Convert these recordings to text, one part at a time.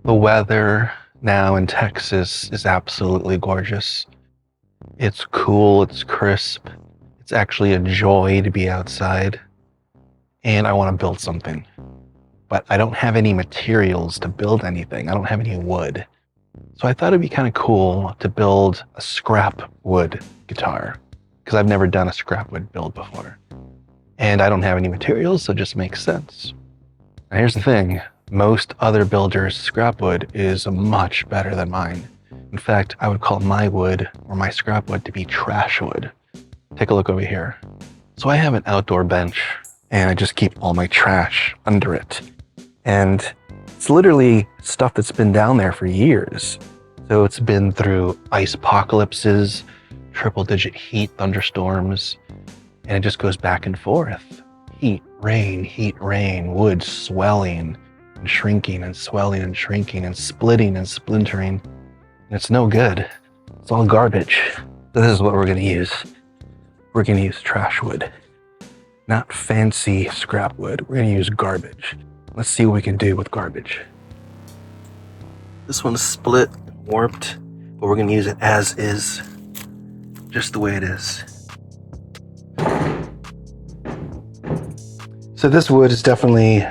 The weather now in Texas is absolutely gorgeous. It's cool, it's crisp. It's actually a joy to be outside. And I want to build something. But I don't have any materials to build anything. I don't have any wood. So I thought it'd be kind of cool to build a scrap wood guitar, because I've never done a scrap wood build before. And I don't have any materials, so it just makes sense. Now here's the thing. Most other builders' scrap wood is much better than mine. In fact, I would call my wood, or my scrap wood, to be trash wood. Take a look over here. So I have an outdoor bench, and I just keep all my trash under it. And it's literally stuff that's been down there for years. So it's been through ice apocalypses, triple-digit heat thunderstorms, and it just goes back and forth. Heat, rain, wood swelling and shrinking and swelling and shrinking and splitting and splintering. And it's no good. It's all garbage. So this is what we're gonna use. We're gonna use trash wood. Not fancy scrap wood. We're gonna use garbage. Let's see what we can do with garbage. This one's split and warped, but we're gonna use it as is, just the way it is. So this wood is definitely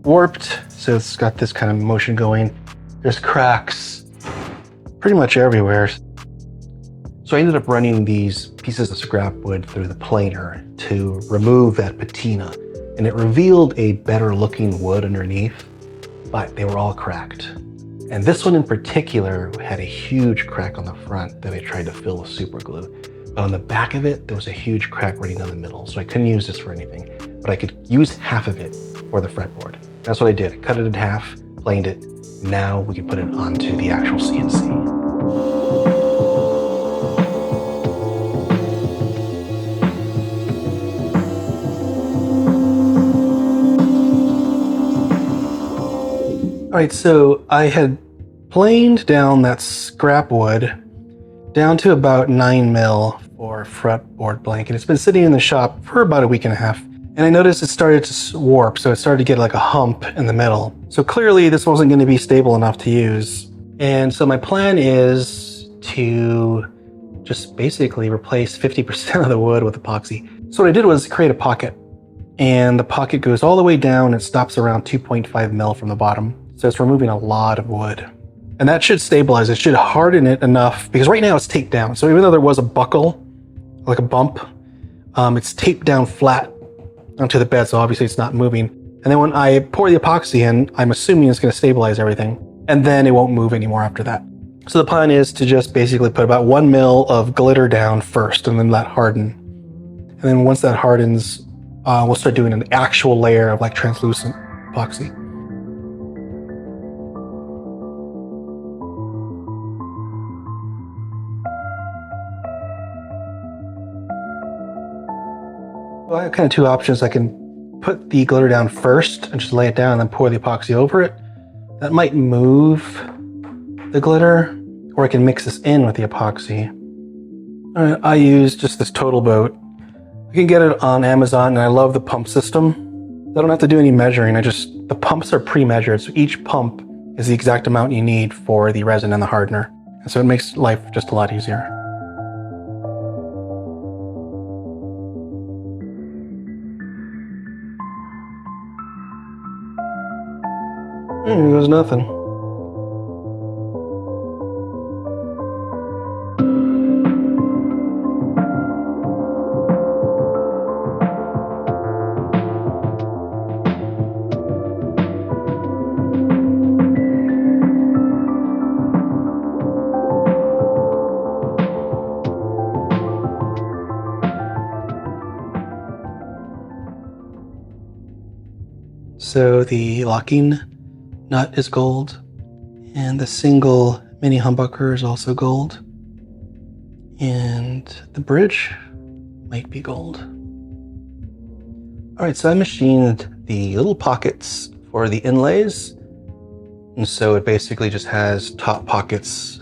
warped, so it's got this kind of motion going. There's cracks pretty much everywhere. So I ended up running these pieces of scrap wood through the planer to remove that patina, and it revealed a better looking wood underneath, but they were all cracked. And this one in particular had a huge crack on the front that I tried to fill with super glue. But on the back of it, there was a huge crack running down the middle, so I couldn't use this for anything. But I could use half of it for the fretboard. That's what I did. I cut it in half, planed it. Now we can put it onto the actual CNC. All right, so I had planed down that scrap wood down to about 9 mil for a fretboard blank, and it's been sitting in the shop for about a week and a half. And I noticed it started to warp, so it started to get like a hump in the middle. So clearly this wasn't going to be stable enough to use. And so my plan is to just basically replace 50% of the wood with epoxy. So what I did was create a pocket, and the pocket goes all the way down and stops around 2.5 mil from the bottom. So it's removing a lot of wood. And that should stabilize it, should harden it enough, because right now it's taped down. So even though there was a buckle, like a bump, it's taped down flat onto the bed, so obviously it's not moving. And then when I pour the epoxy in, I'm assuming it's gonna stabilize everything, and then it won't move anymore after that. So the plan is to just basically put about 1 mil of glitter down first, and then let harden. And then once that hardens, we'll start doing an actual layer of like translucent epoxy. Well, I have kind of two options. I can put the glitter down first and just lay it down and then pour the epoxy over it. That might move the glitter, or I can mix this in with the epoxy. All right, I use just this Total Boat. I can get it on Amazon, and I love the pump system. I don't have to do any measuring. The pumps are pre-measured, so each pump is the exact amount you need for the resin and the hardener. And so it makes life just a lot easier. Here goes nothing. So the locking nut is gold, and the single mini humbucker is also gold, and the bridge might be gold. All right, so I machined the little pockets for the inlays, and so it basically just has top pockets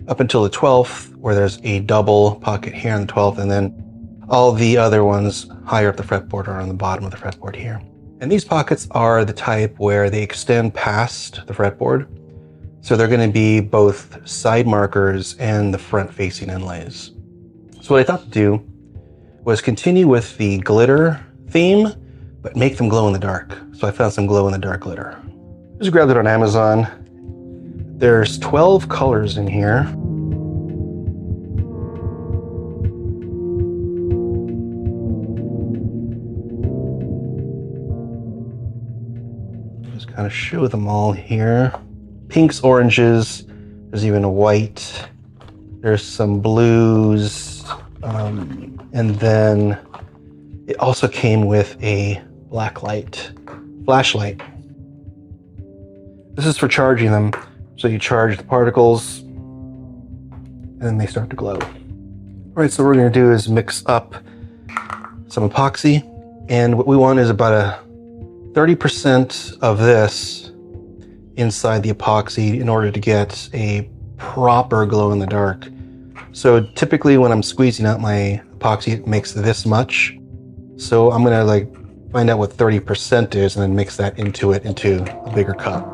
up until the 12th, where there's a double pocket here on the 12th, and then all the other ones higher up the fretboard are on the bottom of the fretboard here. And these pockets are the type where they extend past the fretboard. So they're going to be both side markers and the front facing inlays. So what I thought to do was continue with the glitter theme, but make them glow in the dark. So I found some glow in the dark glitter. Just grabbed it on Amazon. There's 12 colors in here. Just kind of show them all here. Pinks, oranges, there's even a white, there's some blues, and then it also came with a black light, flashlight. This is for charging them. So you charge the particles and then they start to glow. All right, so what we're gonna do is mix up some epoxy, and what we want is about a 30% of this inside the epoxy in order to get a proper glow in the dark. So typically when I'm squeezing out my epoxy, it makes this much. So I'm gonna like find out what 30% is and then mix that into a bigger cup.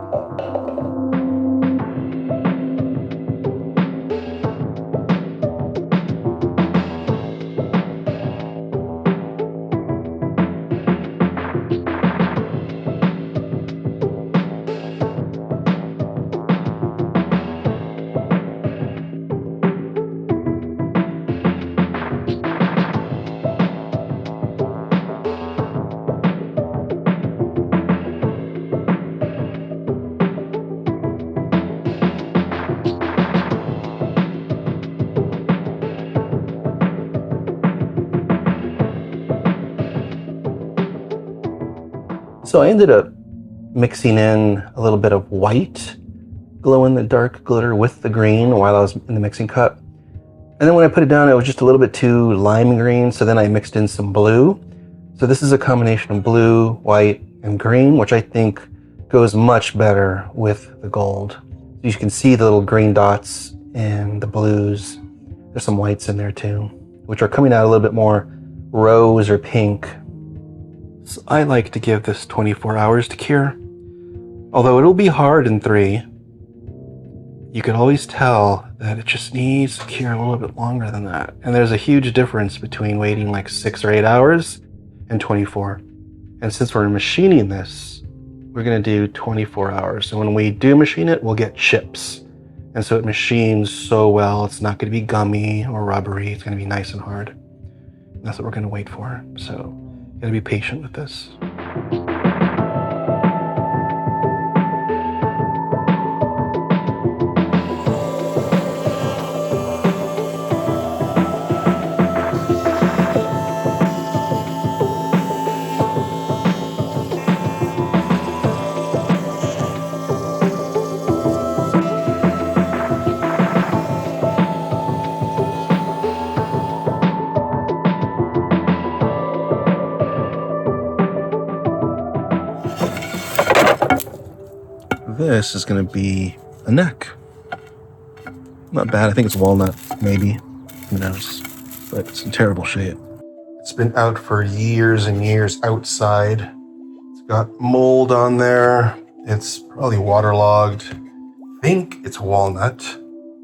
So I ended up mixing in a little bit of white glow-in-the-dark glitter with the green while I was in the mixing cup. And then when I put it down, it was just a little bit too lime green, so then I mixed in some blue. So this is a combination of blue, white, and green, which I think goes much better with the gold. You can see the little green dots and the blues. There's some whites in there too, which are coming out a little bit more rose or pink. So I like to give this 24 hours to cure. Although it'll be hard in 3, you can always tell that it just needs to cure a little bit longer than that. And there's a huge difference between waiting like 6 or 8 hours and 24. And since we're machining this, we're gonna do 24 hours. So when we do machine it, we'll get chips. And so it machines so well, it's not gonna be gummy or rubbery, it's gonna be nice and hard. And that's what we're gonna wait for. So gotta be patient with this. This is going to be a neck. Not bad. I think it's walnut, maybe. Who knows? But it's in terrible shape. It's been out for years and years outside. It's got mold on there. It's probably waterlogged. I think it's walnut.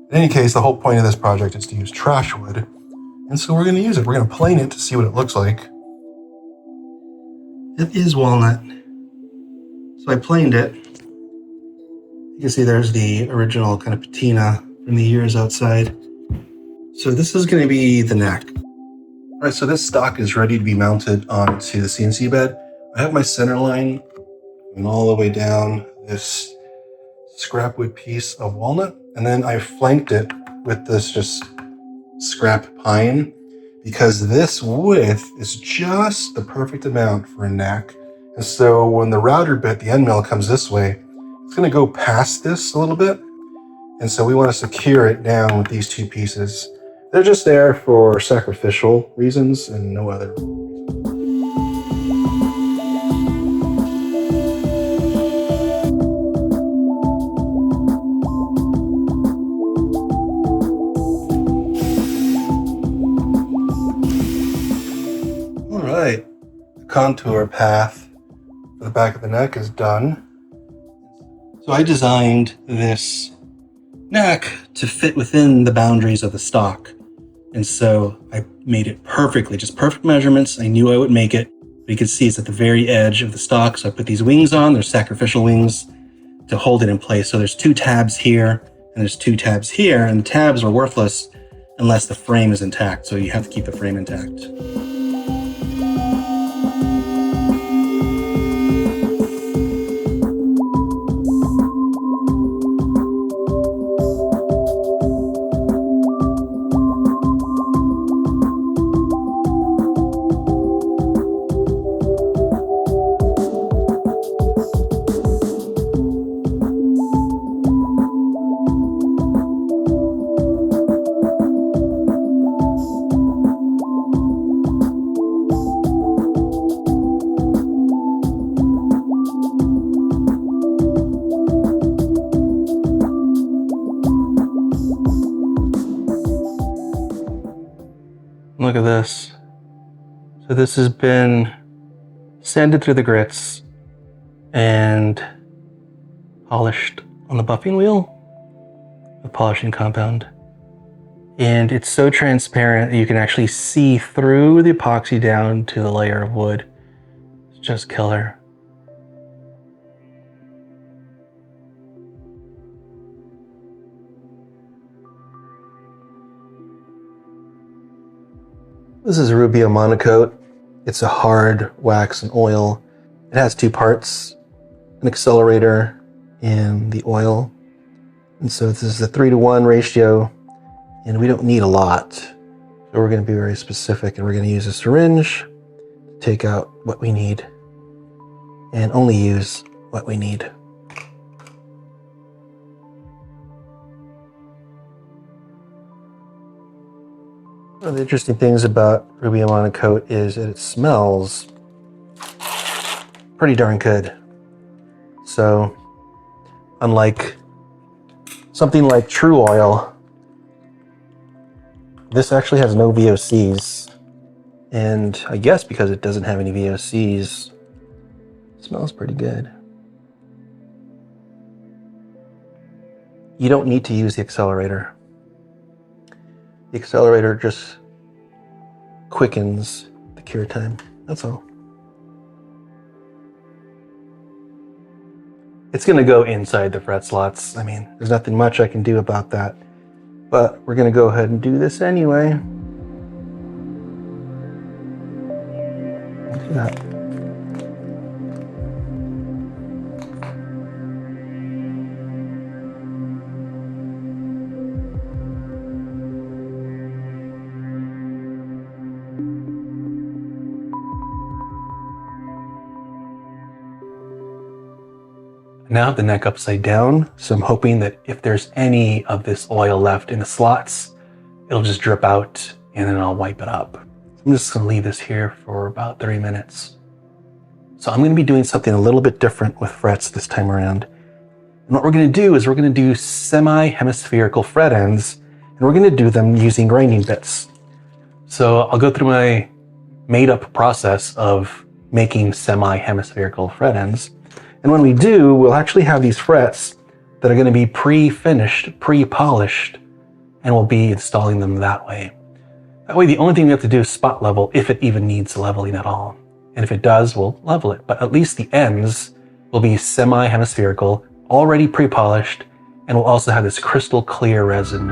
In any case, the whole point of this project is to use trash wood. And so we're going to use it. We're going to plane it to see what it looks like. It is walnut. So I planed it. You can see there's the original kind of patina from the years outside. So this is going to be the neck. All right, so this stock is ready to be mounted onto the CNC bed. I have my center line going all the way down this scrap wood piece of walnut, and then I flanked it with this just scrap pine, because this width is just the perfect amount for a neck. And so when the router bit, the end mill, comes this way, it's going to go past this a little bit. And so we want to secure it down with these two pieces. They're just there for sacrificial reasons and no other. All right, the contour path for the back of the neck is done. So So I designed this neck to fit within the boundaries of the stock. And so I made it perfectly, just perfect measurements. I knew I would make it. But you can see it's at the very edge of the stock. So I put these wings on, they're sacrificial wings to hold it in place. So there's 2 tabs here and there's 2 tabs here, and the tabs are worthless unless the frame is intact. So you have to keep the frame intact. Look at this. So this has been sanded through the grits and polished on the buffing wheel, the polishing compound. And it's so transparent that you can actually see through the epoxy down to the layer of wood. It's just killer. This is Rubio Monocoat. It's a hard wax and oil. It has 2 parts, an accelerator and the oil. And so this is a 3-to-1 ratio, and we don't need a lot. So we're going to be very specific, and we're going to use a syringe to take out what we need and only use what we need. One of the interesting things about Rubio Monocoat is that it smells pretty darn good. So, unlike something like True Oil, this actually has no VOCs. And I guess because it doesn't have any VOCs, it smells pretty good. You don't need to use the accelerator. The accelerator just quickens the cure time. That's all. It's going to go inside the fret slots. I mean, there's nothing much I can do about that. But we're going to go ahead and do this anyway. Look at that. Now I have the neck upside down, so I'm hoping that if there's any of this oil left in the slots, it'll just drip out and then I'll wipe it up. I'm just gonna leave this here for about 30 minutes. So I'm gonna be doing something a little bit different with frets this time around. And what we're gonna do is we're gonna do semi-hemispherical fret ends, and we're gonna do them using grinding bits. So I'll go through my made up process of making semi-hemispherical fret ends. And when we do, we'll actually have these frets that are going to be pre-finished, pre-polished, and we'll be installing them that way. That way, the only thing we have to do is spot level if it even needs leveling at all. And if it does, we'll level it. But at least the ends will be semi-hemispherical, already pre-polished, and we'll also have this crystal clear resin